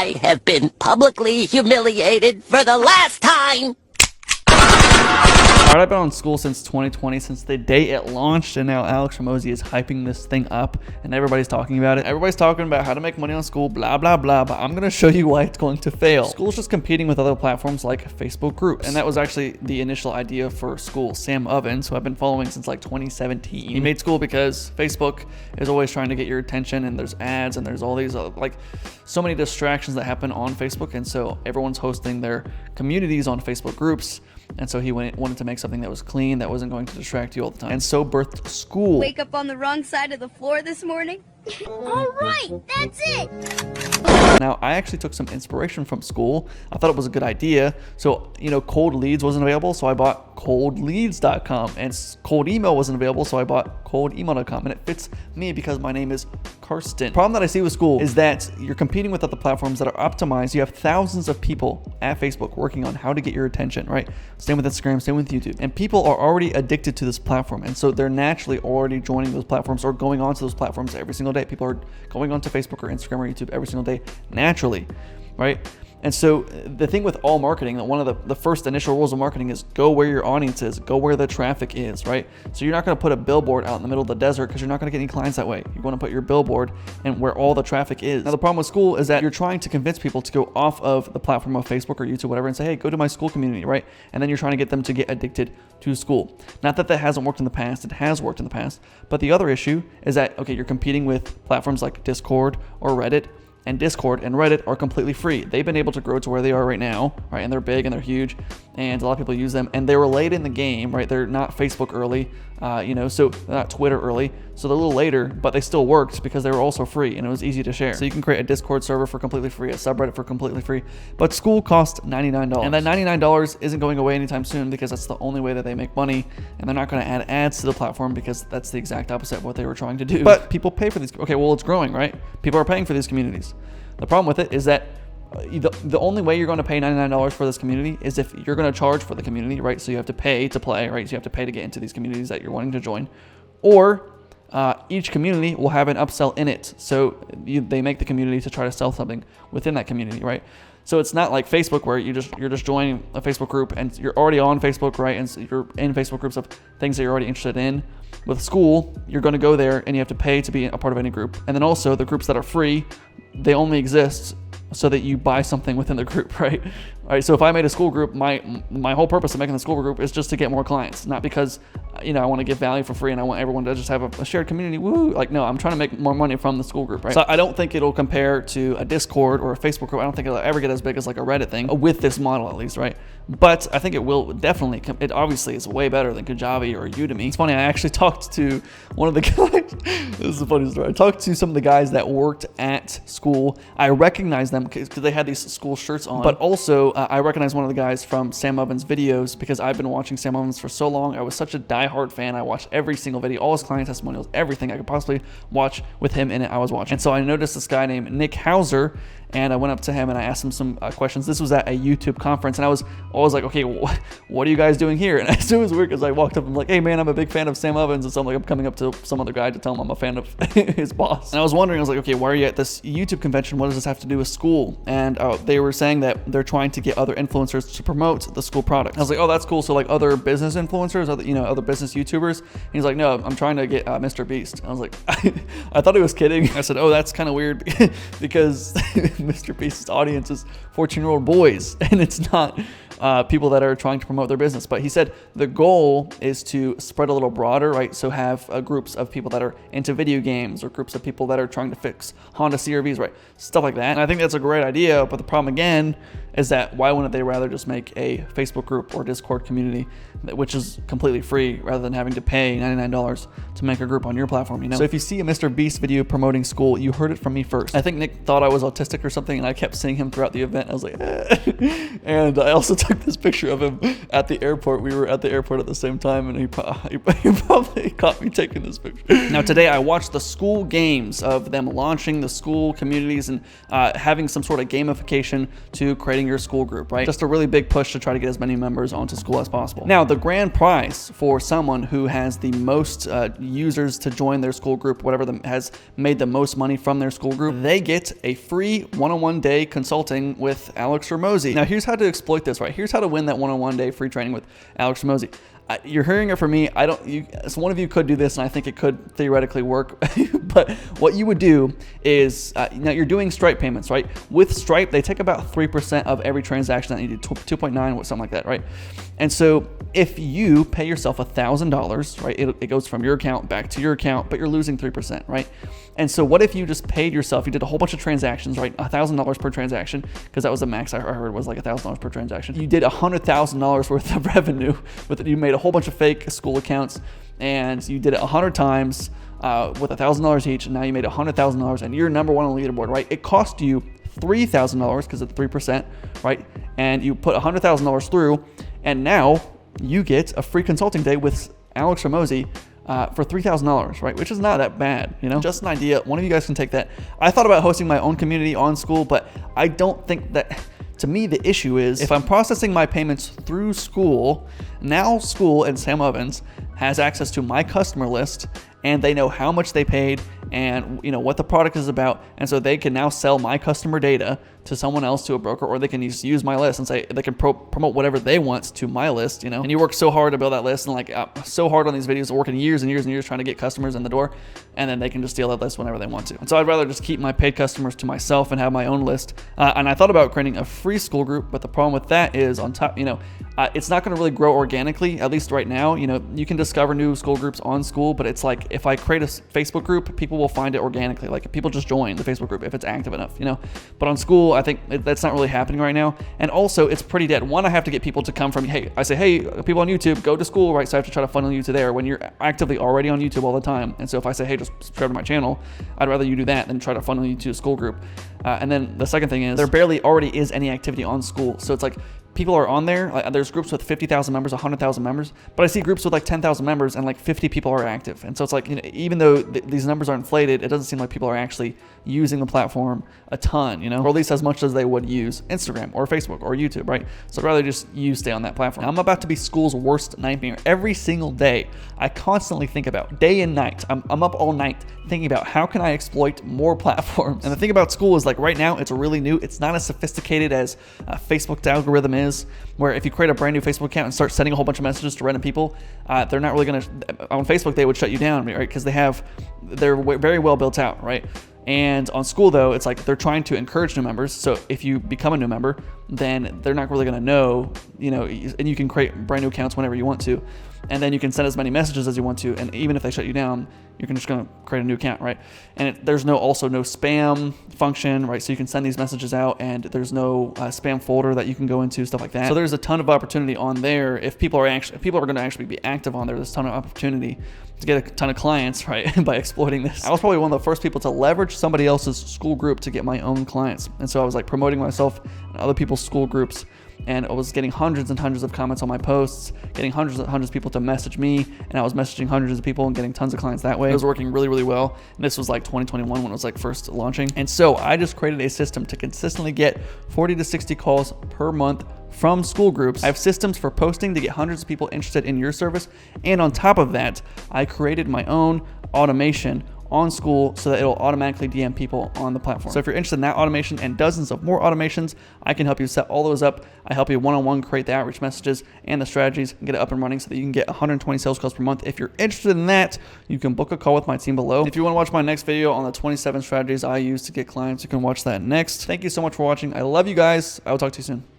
I have been publicly humiliated for the last time. All right, I've been on Skool since 2020, since the day it launched, and now Alex Ramosi is hyping this thing up, and everybody's talking about it. Everybody's talking about how to make money on Skool, blah, blah, blah, but I'm going to show you why it's going to fail. Skool's just competing with other platforms like Facebook groups, and that was actually the initial idea for Skool. Sam Ovens, who I've been following since like 2017, he made Skool because Facebook is always trying to get your attention, and there's ads, and there's all these like so many distractions that happen on Facebook, and so everyone's hosting their communities on Facebook groups. And so he wanted to make something that was clean, that wasn't going to distract you all the time. And so birthed Skool. Wake up on the wrong side of the floor this morning? All right, that's it. Now, I actually took some inspiration from Skool. I thought it was a good idea. So, cold leads wasn't available, so I bought coldleads.com. And cold email wasn't available, so I bought coldemail.com. And it fits me because my name is Karsten. The problem that I see with Skool is that you're competing with other platforms that are optimized. You have thousands of people at Facebook working on how to get your attention, right? Same with Instagram, same with YouTube. And people are already addicted to this platform. And so they're naturally already joining those platforms or going onto those platforms every single day. People are going onto Facebook or Instagram or YouTube every single day naturally, right? And so the thing with all marketing, that one of the first initial rules of marketing is go where your audience is, go where the traffic is, right? So you're not going to put a billboard out in the middle of the desert because you're not going to get any clients that way. You're going to put your billboard and where all the traffic is. Now the problem with Skool is that you're trying to convince people to go off of the platform of Facebook or YouTube, whatever, and say, hey, go to my Skool community, right? And then you're trying to get them to get addicted to Skool. Not that that hasn't worked in the past, it has worked in the past. But the other issue is that, okay, you're competing with platforms like Discord or Reddit, and Discord and Reddit are completely free. They've been able to grow to where they are right now, right? And they're big and they're huge, and a lot of people use them. And they were late in the game, right? They're not Facebook early, so they're not Twitter early. So they're a little later, but they still worked because they were also free and it was easy to share. So you can create a Discord server for completely free, a subreddit for completely free. But Skool costs $99. And that $99 isn't going away anytime soon because that's the only way that they make money. And they're not going to add ads to the platform because that's the exact opposite of what they were trying to do. But people pay for these. Okay, well, it's growing, right? People are paying for these communities. The problem with it is that the only way you're going to pay $99 for this community is if you're going to charge for the community, right? So you have to pay to play, right? So you have to pay to get into these communities that you're wanting to join. Or each community will have an upsell in it. So they make the community to try to sell something within that community, right? So it's not like Facebook where you're just joining a Facebook group and you're already on Facebook, right? And so you're in Facebook groups of things that you're already interested in. With Skool, you're going to go there and you have to pay to be a part of any group. And then also the groups that are free, they only exist so that you buy something within the group, right? All right. So if I made a Skool group, my whole purpose of making the Skool group is just to get more clients, not because I want to give value for free and I want everyone to just have a shared community. Woo! Like, no, I'm trying to make more money from the Skool group, right? So I don't think it'll compare to a Discord or a Facebook group. I don't think it'll ever get as big as like a Reddit thing with this model, at least, right? But I think it will definitely. It obviously is way better than Kajabi or Udemy. It's funny. I actually talked to one of the guys. This is a funny story. I talked to some of the guys that worked at Skool. I recognized them because they had these Skool shirts on. But also, I recognized one of the guys from Sam Ovens' videos because I've been watching Sam Ovens for so long. I was such a diehard fan. I watched every single video, all his client testimonials, everything I could possibly watch with him in it. I was watching. And so I noticed this guy named Nick Hauser, and I went up to him and I asked him some questions. This was at a YouTube conference, and I was always like, okay, what are you guys doing here? And it was weird because I walked up and I'm like, hey man, I'm a big fan of Sam Ovens. And so I'm coming up to some other guy to tell him I'm a fan of his boss. And I was wondering, I was like, okay, why are you at this YouTube convention? What does this have to do with Skool? And they were saying that they're trying to get other influencers to promote the Skool product. I was like, oh, that's cool. So like other business influencers, other business YouTubers. And he's like, no, I'm trying to get Mr. Beast. I was like, I thought he was kidding. I said, oh, that's kind of weird because Mr. Beast's audience is 14-year-old boys, and it's not people that are trying to promote their business. But he said the goal is to spread a little broader, right? So have groups of people that are into video games or groups of people that are trying to fix Honda CR-Vs, right? Stuff like that. And I think that's a great idea. But the problem again is that why wouldn't they rather just make a Facebook group or Discord community, which is completely free, rather than having to pay $99 to make a group on your platform, So if you see a Mr. Beast video promoting Skool, you heard it from me first. I think Nick thought I was autistic or something, and I kept seeing him throughout the event. I was like, and I also took took this picture of him at the airport. We were at the airport at the same time, and he probably caught me taking this picture. Now today I watched the school games of them launching the school communities and having some sort of gamification to creating your school group, right? Just a really big push to try to get as many members onto Skool as possible. Now the grand prize for someone who has the most users to join their school group, whatever has made the most money from their school group, they get a free one-on-one day consulting with Alex Ramosi. Now here's how to exploit this, right? Here's how to win that one-on-one day free training with Alex Ramosi. You're hearing it from me. So one of you could do this, and I think it could theoretically work. But what you would do is, now you're doing Stripe payments, right? With Stripe, they take about 3% of every transaction that you do, 2.9, something like that, right? And so if you pay yourself $1,000, right, it goes from your account back to your account, but you're losing 3%, right? And so what if you just paid yourself, you did a whole bunch of transactions, right? $1,000 per transaction, because that was the max I heard was like $1,000 per transaction. You did $100,000 worth of revenue with it. You made a whole bunch of fake school accounts, and you did it 100 times with $1,000 each, and now you made $100,000, and you're number one on the leaderboard, right? It cost you $3,000 because of 3%, right? And you put $100,000 through, and now you get a free consulting day with Alex Ramosi for $3,000, right? Which is not that bad, you know? Just an idea. One of you guys can take that. I thought about hosting my own community on Skool, but I don't think that. To me, the issue is if I'm processing my payments through Skool, now Skool and Sam Ovens has access to my customer list, and they know how much they paid and what the product is about, and so they can now sell my customer data to someone else, to a broker, or they can just use my list and say they can promote whatever they want to my list, And you work so hard to build that list, and so hard on these videos, working years and years and years trying to get customers in the door, and then they can just steal that list whenever they want to. And so I'd rather just keep my paid customers to myself and have my own list. And I thought about creating a free school group, but the problem with that is on top, it's not going to really grow organically, at least right now. You can discover new school groups on Skool, but it's like if I create a Facebook group, people will find it organically. Like if people just join the Facebook group if it's active enough, But on Skool, I think that's not really happening right now. And also, it's pretty dead. One, I have to get people to come from, I say, hey, people on YouTube, go to Skool, right? So I have to try to funnel you to there when you're actively already on YouTube all the time. And so if I say, hey, just subscribe to my channel, I'd rather you do that than try to funnel you to a Skool group. And then the second thing is there barely already is any activity on Skool. So it's like, people are on there. There's groups with 50,000 members, 100,000 members, but I see groups with like 10,000 members and like 50 people are active. And so it's like, even though these numbers are inflated, it doesn't seem like people are actually using the platform a ton, or at least as much as they would use Instagram or Facebook or YouTube, right? So I'd rather just stay on that platform. Now, I'm about to be Skool's worst nightmare. Every single day, I constantly think about, day and night, I'm up all night thinking about how can I exploit more platforms. And the thing about Skool is like right now, it's really new. It's not as sophisticated as Facebook's algorithm is, where if you create a brand new Facebook account and start sending a whole bunch of messages to random people, they're not really going to, on Facebook, they would shut you down, right? Because they're very well built out, right? And on Skool, though, it's like they're trying to encourage new members. So if you become a new member, then they're not really going to know, and you can create brand new accounts whenever you want to. And then you can send as many messages as you want to. And even if they shut you down, you're just going to create a new account, right? And there's also no spam function, right? So you can send these messages out, and there's no spam folder that you can go into, stuff like that. So there's a ton of opportunity on there. If people are going to actually be active on there, there's a ton of opportunity to get a ton of clients, right? By exploiting this. I was probably one of the first people to leverage somebody else's school group to get my own clients. And so I was like promoting myself and other people's school groups. And I was getting hundreds and hundreds of comments on my posts, getting hundreds of people to message me, and I was messaging hundreds of people and getting tons of clients that way. It was working really, really well. And this was like 2021 when it was like first launching. And so I just created a system to consistently get 40 to 60 calls per month from school groups. I have systems for posting to get hundreds of people interested in your service. And on top of that, I created my own automation on Skool so that it'll automatically DM people on the platform. So if you're interested in that automation and dozens of more automations, I can help you set all those up. I help you one-on-one create the outreach messages and the strategies and get it up and running so that you can get 120 sales calls per month. If you're interested in that, you can book a call with my team below. If you want to watch my next video on the 27 strategies I use to get clients, you can watch that next. Thank you so much for watching. I love you guys. I will talk to you soon.